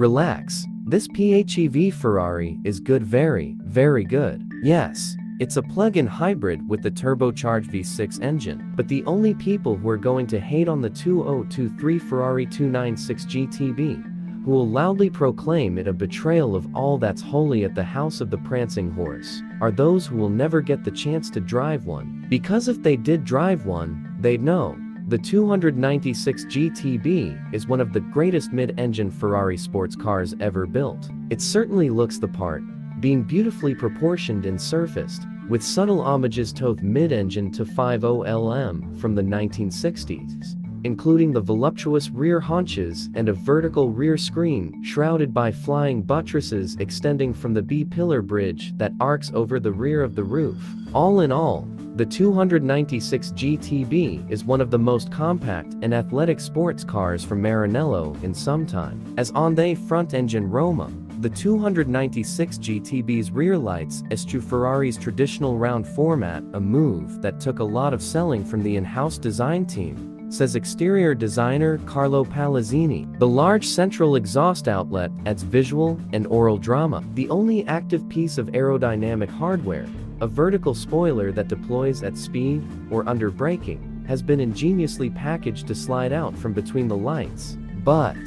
Relax. This PHEV Ferrari is good, very, very good. Yes, it's a plug-in hybrid with the turbocharged V6 engine. But the only people who are going to hate on the 2023 Ferrari 296 GTB, who will loudly proclaim it a betrayal of all that's holy at the house of the Prancing Horse, are those who will never get the chance to drive one. Because if they did drive one, they'd know. The 296 GTB is one of the greatest mid-engine Ferrari sports cars ever built. It certainly looks the part, being beautifully proportioned and surfaced, with subtle homages to mid-engine to 50LM from the 1960s, including the voluptuous rear haunches and a vertical rear screen shrouded by flying buttresses extending from the B-pillar bridge that arcs over the rear of the roof. All in all, the 296 GTB is one of the most compact and athletic sports cars from Maranello in some time. As on the front-engine Roma, the 296 GTB's rear lights eschew Ferrari's traditional round format, a move that took a lot of selling from the in-house design team, says exterior designer Carlo Palazzini. The large central exhaust outlet adds visual and aural drama. The only active piece of aerodynamic hardware, a vertical spoiler that deploys at speed or under braking, has been ingeniously packaged to slide out from between the lights. But,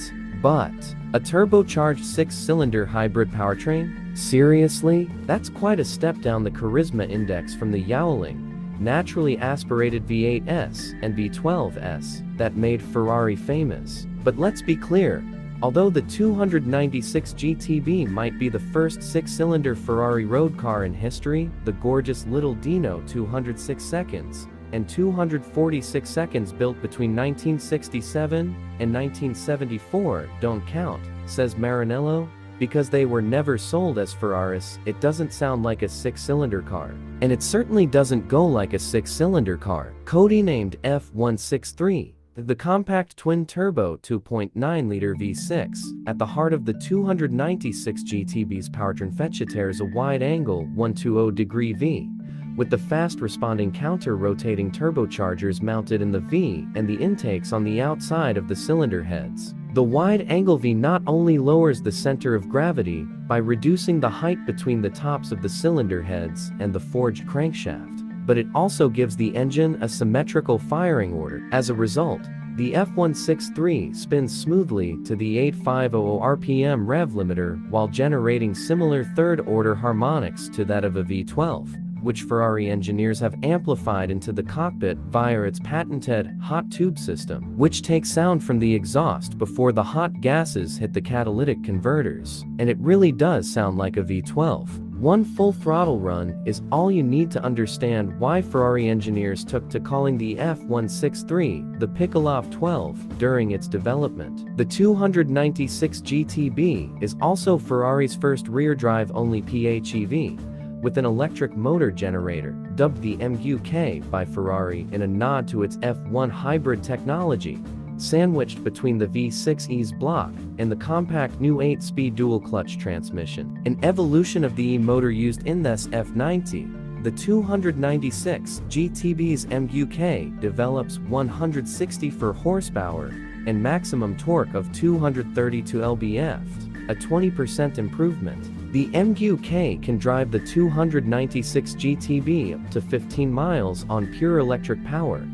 a turbocharged 6-cylinder hybrid powertrain? Seriously? That's quite a step down the charisma index from the yowling, naturally aspirated V-8s and V-12s that made Ferrari famous. But let's be clear, although the 296 GTB might be the first 6-cylinder Ferrari road car in history, the gorgeous little Dino 206 seconds and 246 seconds built between 1967 and 1974 don't count, says Maranello. Because they were never sold as Ferraris, it doesn't sound like a 6-cylinder car. And it certainly doesn't go like a 6-cylinder car. Codenamed F163, the compact twin-turbo 2.9-liter V6, at the heart of the 296 GTB's powertrain features a wide-angle 120-degree V, with the fast-responding counter-rotating turbochargers mounted in the V and the intakes on the outside of the cylinder heads. The wide-angle V not only lowers the center of gravity by reducing the height between the tops of the cylinder heads and the forged crankshaft, but it also gives the engine a symmetrical firing order. As a result, the F163 spins smoothly to the 8500 RPM rev limiter while generating similar third-order harmonics to that of a V12, which Ferrari engineers have amplified into the cockpit via its patented hot tube system, which takes sound from the exhaust before the hot gases hit the catalytic converters. And it really does sound like a V12. One full throttle run is all you need to understand why Ferrari engineers took to calling the F163 the piccolo of 12 during its development. The 296 GTB is also Ferrari's first rear-drive only PHEV, with an electric motor generator, dubbed the MGU-K by Ferrari in a nod to its F1 hybrid technology, sandwiched between the V6's block and the compact new 8-speed dual-clutch transmission. An evolution of the E-motor used in this F90, the 296 GTB's MGU-K develops 164 horsepower and maximum torque of 232 lb-ft, a 20% improvement. The MGU-K can drive the 296 GTB up to 15 miles on pure electric power,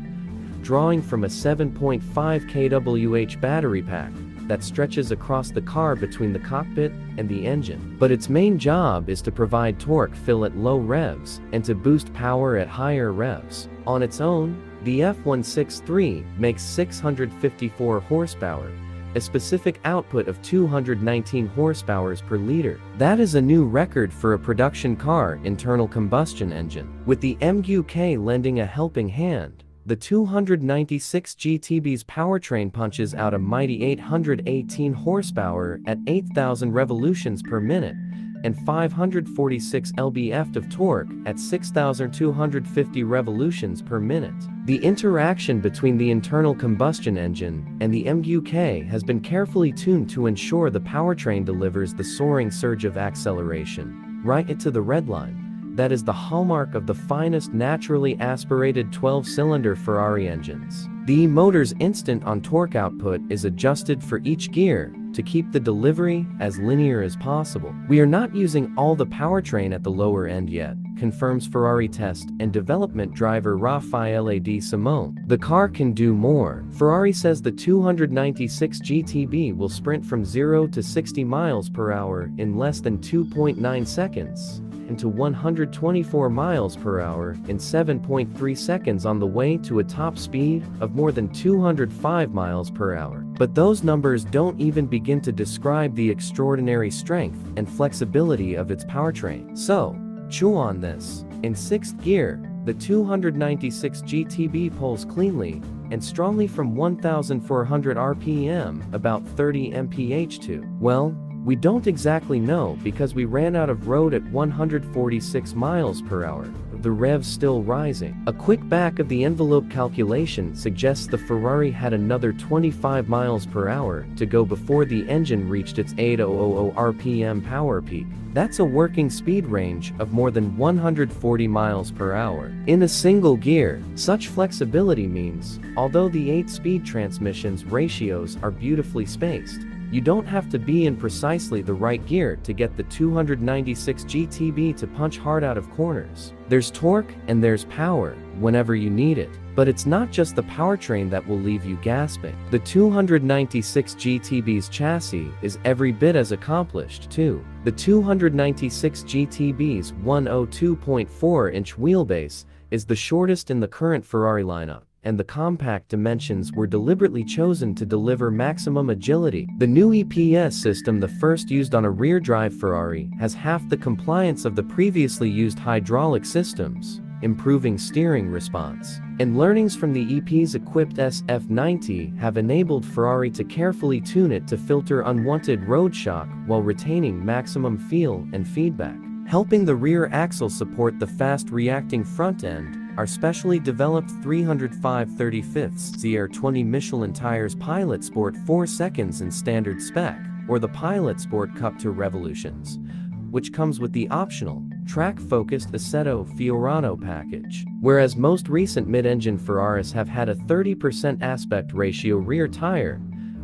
drawing from a 7.5 kWh battery pack that stretches across the car between the cockpit and the engine. But its main job is to provide torque fill at low revs and to boost power at higher revs. On its own, the F163 makes 654 horsepower, a specific output of 219 horsepower per liter. That is a new record for a production car internal combustion engine. With the MGU-K lending a helping hand, the 296 GTB's powertrain punches out a mighty 818 horsepower at 8,000 revolutions per minute and 546 lb-ft of torque at 6,250 revolutions per minute. The interaction between the internal combustion engine and the MGU-K has been carefully tuned to ensure the powertrain delivers the soaring surge of acceleration right into the redline. That is the hallmark of the finest naturally aspirated 12-cylinder Ferrari engines. The motor's instant-on torque output is adjusted for each gear to keep the delivery as linear as possible. We are not using all the powertrain at the lower end yet, confirms Ferrari test and development driver Raffaele de Simone. The car can do more. Ferrari says the 296 GTB will sprint from 0 to 60 miles per hour in less than 2.9 seconds. To 124 miles per hour in 7.3 seconds on the way to a top speed of more than 205 miles per hour. But those numbers don't even begin to describe the extraordinary strength and flexibility of its powertrain. So, chew on this. In 6th gear, the 296 GTB pulls cleanly and strongly from 1,400 RPM, about 30 mph. Well, we don't exactly know because we ran out of road at 146 miles per hour, the revs still rising. A quick back-of-the-envelope calculation suggests the Ferrari had another 25 miles per hour to go before the engine reached its 8,000 RPM power peak. That's a working speed range of more than 140 miles per hour. In a single gear, such flexibility means, although the 8-speed transmission's ratios are beautifully spaced, you don't have to be in precisely the right gear to get the 296 GTB to punch hard out of corners. There's torque and there's power whenever you need it. But it's not just the powertrain that will leave you gasping. The 296 GTB's chassis is every bit as accomplished too. The 296 GTB's 102.4-inch wheelbase is the shortest in the current Ferrari lineup, and the compact dimensions were deliberately chosen to deliver maximum agility. The new EPS system, the first used on a rear-drive Ferrari, has half the compliance of the previously used hydraulic systems, improving steering response. And learnings from the EPS-equipped SF90 have enabled Ferrari to carefully tune it to filter unwanted road shock while retaining maximum feel and feedback. Helping the rear axle support the fast-reacting front end are specially developed 305/35 ZR20 Michelin tires. Pilot Sport 4 seconds in standard spec, or the Pilot Sport Cup to Revolutions, which comes with the optional, track-focused Assetto Fiorano package. Whereas most recent mid-engine Ferraris have had a 30% aspect ratio rear tire,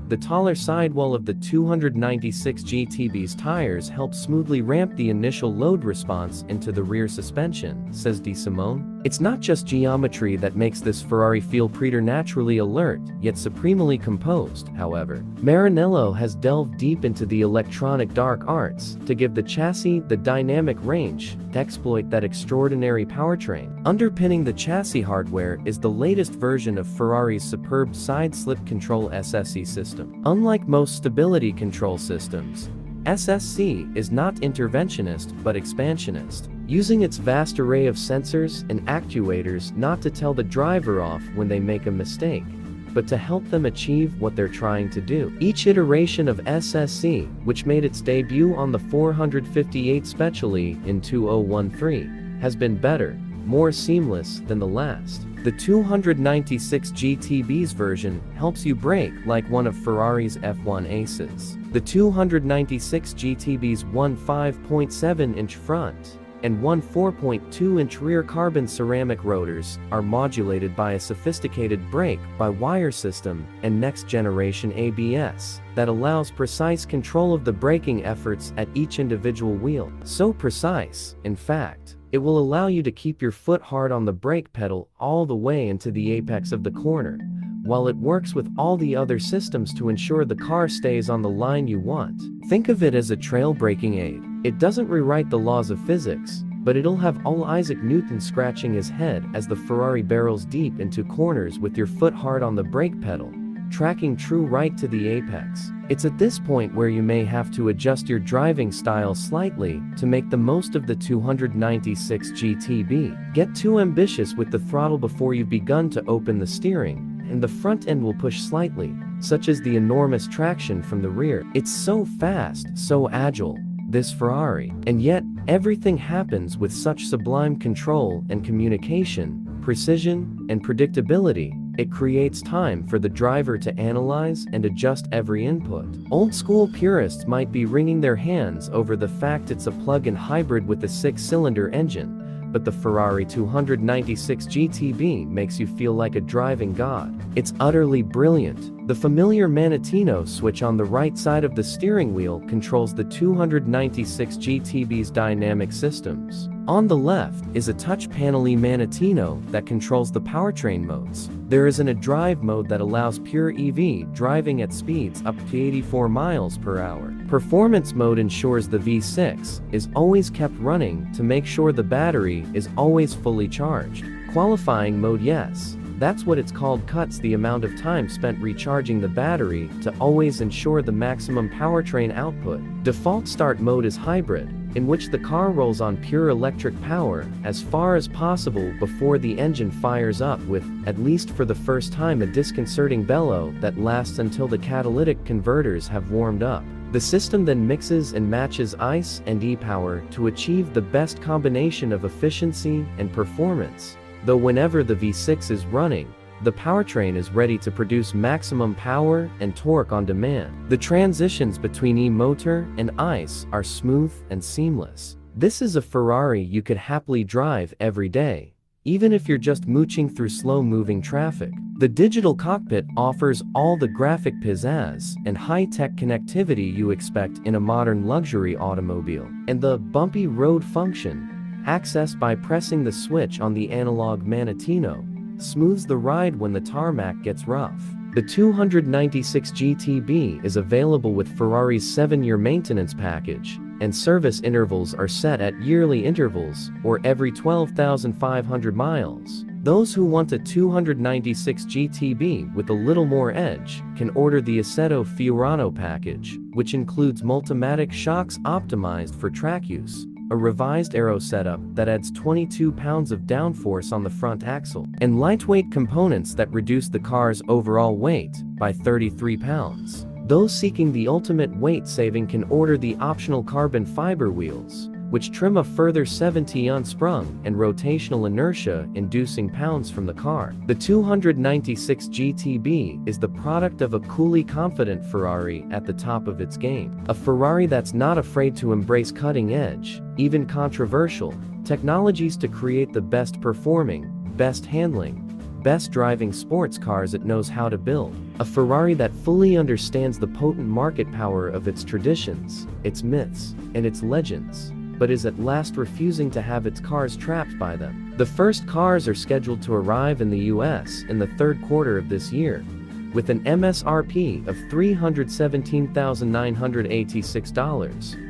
the taller sidewall of the 296 GTB's tires helps smoothly ramp the initial load response into the rear suspension, says de Simone. It's not just geometry that makes this Ferrari feel preternaturally alert, yet supremely composed, however. Maranello has delved deep into the electronic dark arts to give the chassis the dynamic range to exploit that extraordinary powertrain. Underpinning the chassis hardware is the latest version of Ferrari's superb side-slip control SSC system. Unlike most stability control systems, SSC is not interventionist but expansionist, using its vast array of sensors and actuators not to tell the driver off when they make a mistake, but to help them achieve what they're trying to do. Each iteration of SSC, which made its debut on the 458 Speciale in 2013, has been better, more seamless than the last. The 296 GTB's version helps you brake like one of Ferrari's F1 aces. The 296 GTB's 5.7-inch front and 4.2-inch rear carbon ceramic rotors are modulated by a sophisticated brake-by-wire system and next-generation ABS that allows precise control of the braking efforts at each individual wheel. So precise, in fact, it will allow you to keep your foot hard on the brake pedal all the way into the apex of the corner, while it works with all the other systems to ensure the car stays on the line you want. Think of it as a trail braking aid. It doesn't rewrite the laws of physics, but it'll have all Isaac Newton scratching his head as the Ferrari barrels deep into corners with your foot hard on the brake pedal, tracking true right to the apex. It's at this point where you may have to adjust your driving style slightly to make the most of the 296 GTB. Get too ambitious with the throttle before you've begun to open the steering, and the front end will push slightly, such as the enormous traction from the rear. It's so fast, so agile, this Ferrari. And yet, everything happens with such sublime control and communication, precision, and predictability. It creates time for the driver to analyze and adjust every input. Old-school purists might be wringing their hands over the fact it's a plug-in hybrid with a 6-cylinder engine, but the Ferrari 296 GTB makes you feel like a driving god. It's utterly brilliant. The familiar Manettino switch on the right side of the steering wheel controls the 296 GTB's dynamic systems. On the left is a touch panel-y Manettino that controls the powertrain modes. There is a drive mode that allows pure EV driving at speeds up to 84 miles per hour. Performance mode ensures the V6 is always kept running to make sure the battery is always fully charged. Qualifying mode, yes, that's what it's called, cuts the amount of time spent recharging the battery to always ensure the maximum powertrain output. Default start mode is hybrid, in which the car rolls on pure electric power as far as possible before the engine fires up with, at least for the first time, a disconcerting bellow that lasts until the catalytic converters have warmed up. The system then mixes and matches ICE and e-power to achieve the best combination of efficiency and performance. Though whenever the V6 is running, the powertrain is ready to produce maximum power and torque on demand. The transitions between e-motor and ICE are smooth and seamless. This is a Ferrari you could happily drive every day, even if you're just mooching through slow-moving traffic. The digital cockpit offers all the graphic pizzazz and high-tech connectivity you expect in a modern luxury automobile. And the bumpy road function, accessed by pressing the switch on the analog Manettino, smooths the ride when the tarmac gets rough. The 296 GTB is available with Ferrari's 7-year maintenance package, and service intervals are set at yearly intervals or every 12,500 miles. Those who want a 296 GTB with a little more edge can order the Assetto Fiorano package, which includes Multimatic shocks optimized for track use, a revised aero setup that adds 22 pounds of downforce on the front axle, and lightweight components that reduce the car's overall weight by 33 pounds. Those seeking the ultimate weight saving can order the optional carbon fiber wheels, which trim a further 70 unsprung and rotational inertia-inducing pounds from the car. The 296 GTB is the product of a coolly confident Ferrari at the top of its game. A Ferrari that's not afraid to embrace cutting-edge, even controversial, technologies to create the best performing, best handling, best driving sports cars it knows how to build. A Ferrari that fully understands the potent market power of its traditions, its myths, and its legends, but is at last refusing to have its cars trapped by them. The first cars are scheduled to arrive in the US in the third quarter of this year, with an MSRP of $317,986.